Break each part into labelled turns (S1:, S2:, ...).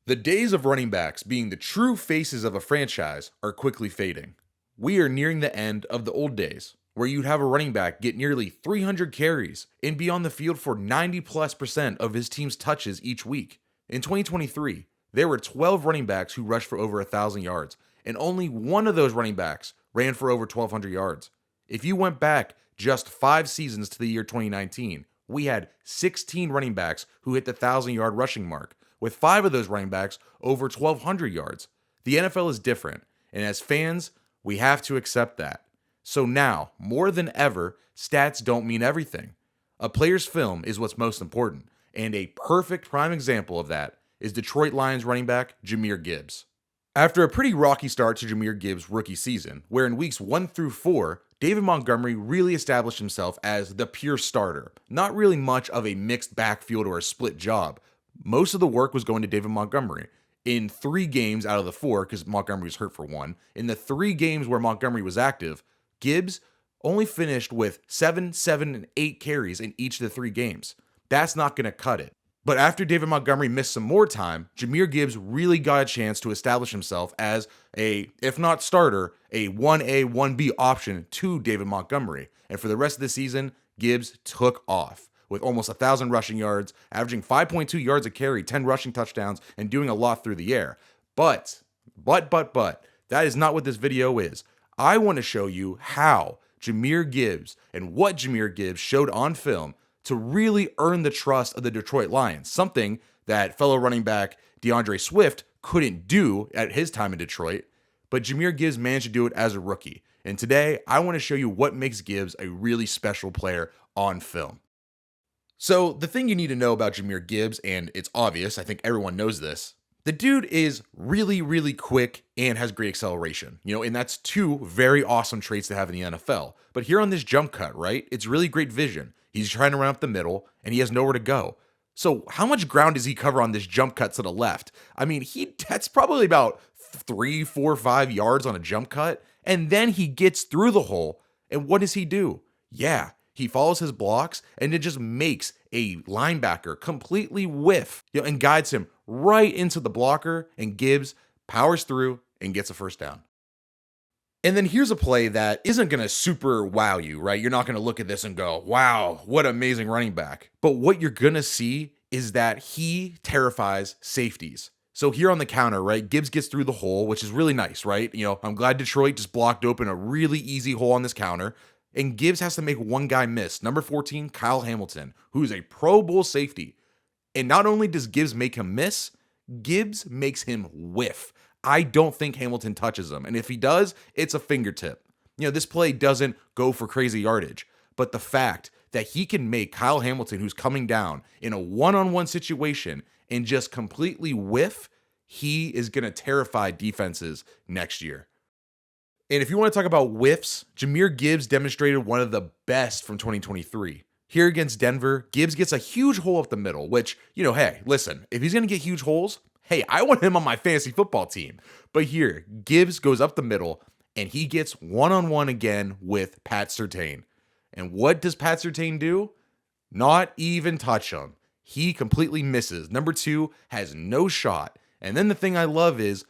S1: The days of running backs being the true faces of a franchise are quickly fading. We are nearing the end of the old days, where you'd have a running back get nearly 300 carries and be on the field for 90+% of his team's touches each week. In 2023, there were 12 running backs who rushed for over 1,000 yards, and only one of those running backs ran for over 1,200 yards. If you went back just 5 seasons to the year 2019, we had 16 running backs who hit the 1,000-yard rushing mark, with 5 of those running backs over 1,200 yards. The NFL is different, and as fans, we have to accept that. So now, more than ever, stats don't mean everything. A player's film is what's most important, and a perfect prime example of that is Detroit Lions running back Jahmyr Gibbs. After a pretty rocky start to Jahmyr Gibbs' rookie season, where in weeks 1 through 4, David Montgomery really established himself as the pure starter, not really much of a mixed backfield or a split job. Most of the work was going to David Montgomery. In 3 games out of the 4, because Montgomery was hurt for 1, in the 3 games where Montgomery was active, Gibbs only finished with 7, 7, and 8 carries in each of the 3 games. That's not going to cut it. But after David Montgomery missed some more time, Jahmyr Gibbs really got a chance to establish himself as a, if not starter, a 1A, 1B option to David Montgomery. And for the rest of the season, Gibbs took off with almost 1,000 rushing yards, averaging 5.2 yards a carry, 10 rushing touchdowns, and doing a lot through the air. But, that is not what this video is. I want to show you how Jahmyr Gibbs and what Jahmyr Gibbs showed on film to really earn the trust of the Detroit Lions, something that fellow running back DeAndre Swift couldn't do at his time in Detroit, but Jahmyr Gibbs managed to do it as a rookie. And today, I want to show you what makes Gibbs a really special player on film. So the thing you need to know about Jahmyr Gibbs, and it's obvious, I think everyone knows this, the dude is really, really quick and has great acceleration, and that's 2 very awesome traits to have in the NFL. But here on this jump cut, right, it's really great vision. He's trying to run up the middle, and he has nowhere to go. So how much ground does he cover on this jump cut to the left? I mean, that's probably about 3, 4, 5 yards on a jump cut, and then he gets through the hole, and what does he do? Yeah, he follows his blocks, and it just makes a linebacker completely whiff, and guides him right into the blocker, and Gibbs powers through and gets a first down. And then here's a play that isn't going to super wow you, right? You're not going to look at this and go, wow, what amazing running back. But what you're going to see is that he terrifies safeties. So here on the counter, right, Gibbs gets through the hole, which is really nice, right? I'm glad Detroit just blocked open a really easy hole on this counter. And Gibbs has to make one guy miss, number 14, Kyle Hamilton, who's a Pro Bowl safety. And not only does Gibbs make him miss, Gibbs makes him whiff. I don't think Hamilton touches him. And if he does, it's a fingertip. This play doesn't go for crazy yardage. But the fact that he can make Kyle Hamilton, who's coming down in a one-on-one situation, and just completely whiff, he is going to terrify defenses next year. And if you want to talk about whiffs, Jahmyr Gibbs demonstrated one of the best from 2023. Here against Denver, Gibbs gets a huge hole up the middle, which, hey, listen, if he's going to get huge holes, hey, I want him on my fantasy football team. But here, Gibbs goes up the middle, and he gets one-on-one again with Pat Surtain. And what does Pat Surtain do? Not even touch him. He completely misses. Number 2 has no shot. And then the thing I love is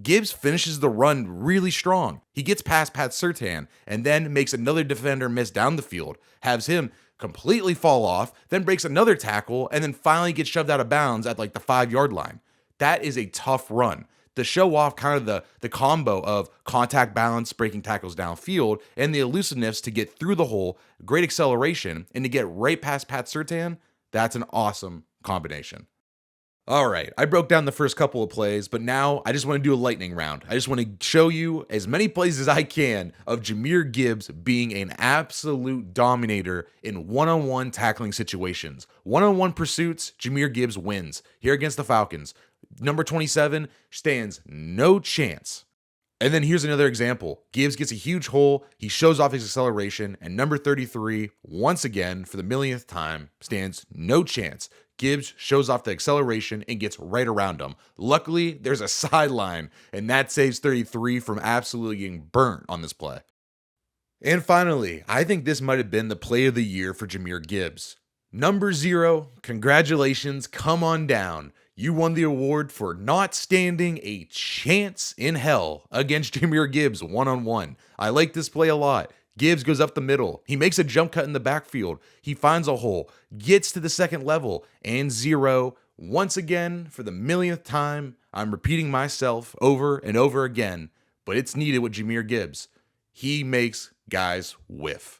S1: Gibbs finishes the run really strong. He gets past Pat Surtain and then makes another defender miss down the field, has him completely fall off, then breaks another tackle, and then finally gets shoved out of bounds at like the 5-yard line. That is a tough run. To show off kind of the combo of contact balance, breaking tackles downfield, and the elusiveness to get through the hole, great acceleration, and to get right past Pat Surtain, that's an awesome combination. All right, I broke down the first couple of plays, but now I just want to do a lightning round. I just want to show you as many plays as I can of Jahmyr Gibbs being an absolute dominator in one-on-one tackling situations. One-on-one pursuits, Jahmyr Gibbs wins. Here against the Falcons, number 27 stands no chance. And then here's another example. Gibbs gets a huge hole, he shows off his acceleration, and number 33, once again, for the millionth time, stands no chance. Gibbs shows off the acceleration and gets right around him. Luckily, there's a sideline, and that saves 33 from absolutely getting burnt on this play. And finally, I think this might have been the play of the year for Jahmyr Gibbs. Number 0, congratulations, come on down. You won the award for not standing a chance in hell against Jahmyr Gibbs one-on-one. I like this play a lot. Gibbs goes up the middle. He makes a jump cut in the backfield. He finds a hole, gets to the second level, and zero. Once again, for the millionth time, I'm repeating myself over and over again, but it's needed with Jahmyr Gibbs. He makes guys whiff.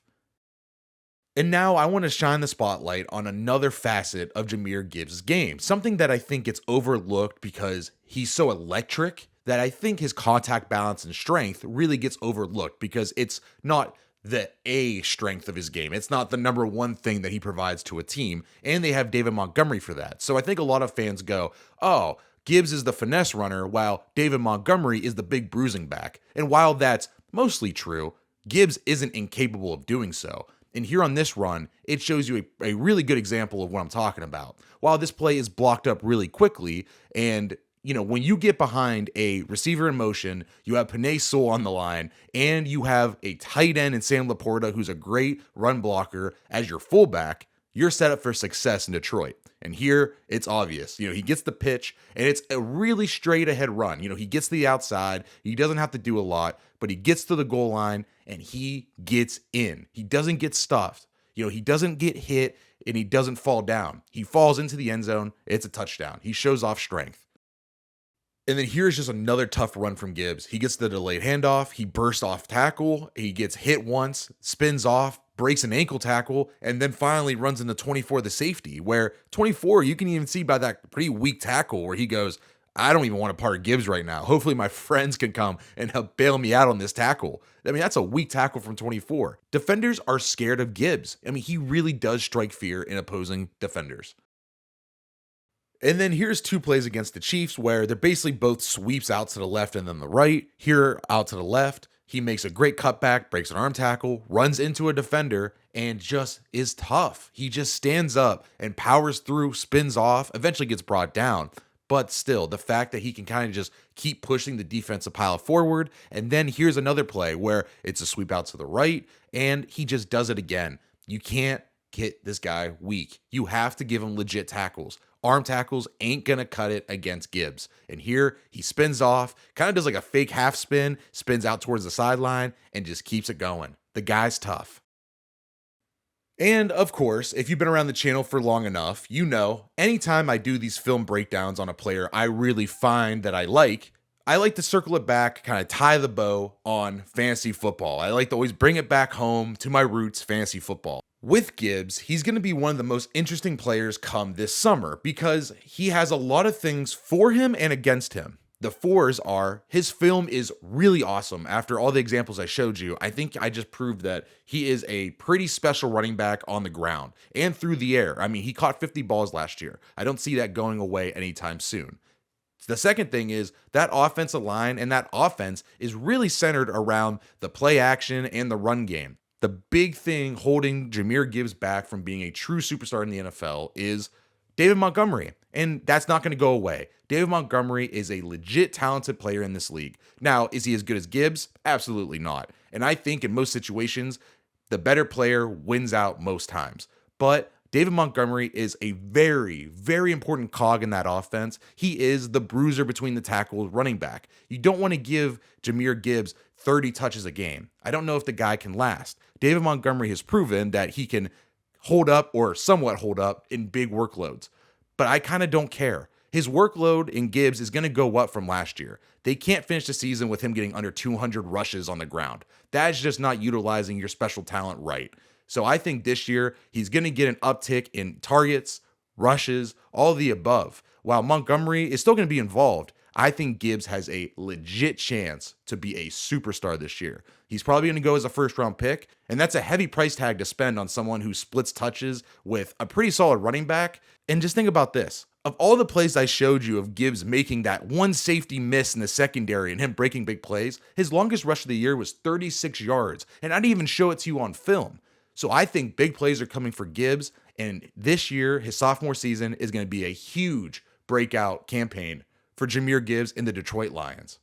S1: And now I want to shine the spotlight on another facet of Jahmyr Gibbs' game, something that I think gets overlooked because he's so electric that I think his contact balance and strength really gets overlooked because it's not the A strength of his game. It's not the number one thing that he provides to a team, and they have David Montgomery for that. So I think a lot of fans go, oh, Gibbs is the finesse runner while David Montgomery is the big bruising back. And while that's mostly true, Gibbs isn't incapable of doing so. And here on this run, it shows you a really good example of what I'm talking about. While this play is blocked up really quickly, and when you get behind a receiver in motion, you have Penei Sewell on the line, and you have a tight end in Sam Laporta who's a great run blocker as your fullback, you're set up for success in Detroit. And here, it's obvious. He gets the pitch, and it's a really straight ahead run. He gets to the outside. He doesn't have to do a lot, but he gets to the goal line, and he gets in. He doesn't get stuffed. He doesn't get hit, and he doesn't fall down. He falls into the end zone. It's a touchdown. He shows off strength. And then here's just another tough run from Gibbs. He gets the delayed handoff. He bursts off tackle. He gets hit once, spins off, breaks an ankle tackle, and then finally runs into 24, the safety, where 24, you can even see by that pretty weak tackle where he goes, I don't even want to part of Gibbs right now. Hopefully my friends can come and help bail me out on this tackle. That's a weak tackle from 24. Defenders are scared of Gibbs. He really does strike fear in opposing defenders. And then here's two plays against the Chiefs where they're basically both sweeps out to the left and then the right. Here, out to the left, he makes a great cutback, breaks an arm tackle, runs into a defender, and just is tough. He just stands up and powers through, spins off, eventually gets brought down. But still, the fact that he can kind of just keep pushing the defensive pile forward. And then here's another play where it's a sweep out to the right, and he just does it again. You can't get this guy weak. You have to give him legit tackles. Arm tackles ain't going to cut it against Gibbs. And here he spins off, kind of does like a fake half spin, spins out towards the sideline, and just keeps it going. The guy's tough. And of course, if you've been around the channel for long enough, anytime I do these film breakdowns on a player I really find that I like to circle it back, kind of tie the bow on fantasy football. I like to always bring it back home to my roots, fantasy football. With Gibbs, he's going to be one of the most interesting players come this summer because he has a lot of things for him and against him. The fours are, his film is really awesome. After all the examples I showed you, I think I just proved that he is a pretty special running back on the ground and through the air. He caught 50 balls last year. I don't see that going away anytime soon. The second thing is that offensive line and that offense is really centered around the play action and the run game. The big thing holding Jahmyr Gibbs back from being a true superstar in the NFL is David Montgomery, and that's not going to go away. David Montgomery is a legit talented player in this league. Now, is he as good as Gibbs? Absolutely not. And I think in most situations, the better player wins out most times. But David Montgomery is a very, very important cog in that offense. He is the bruiser between the tackles running back. You don't want to give Jahmyr Gibbs 30 touches a game. I don't know if the guy can last. David Montgomery has proven that he can hold up or somewhat hold up in big workloads. But I kind of don't care. His workload in Gibbs is going to go up from last year. They can't finish the season with him getting under 200 rushes on the ground. That's just not utilizing your special talent right. So I think this year he's going to get an uptick in targets, rushes, all the above. While Montgomery is still going to be involved, I think Gibbs has a legit chance to be a superstar this year. He's probably going to go as a first-round pick, and that's a heavy price tag to spend on someone who splits touches with a pretty solid running back. And just think about this. Of all the plays I showed you of Gibbs making that one safety miss in the secondary and him breaking big plays, his longest rush of the year was 36 yards, and I didn't even show it to you on film. So I think big plays are coming for Gibbs, and this year, his sophomore season is going to be a huge breakout campaign for Jahmyr Gibbs and the Detroit Lions.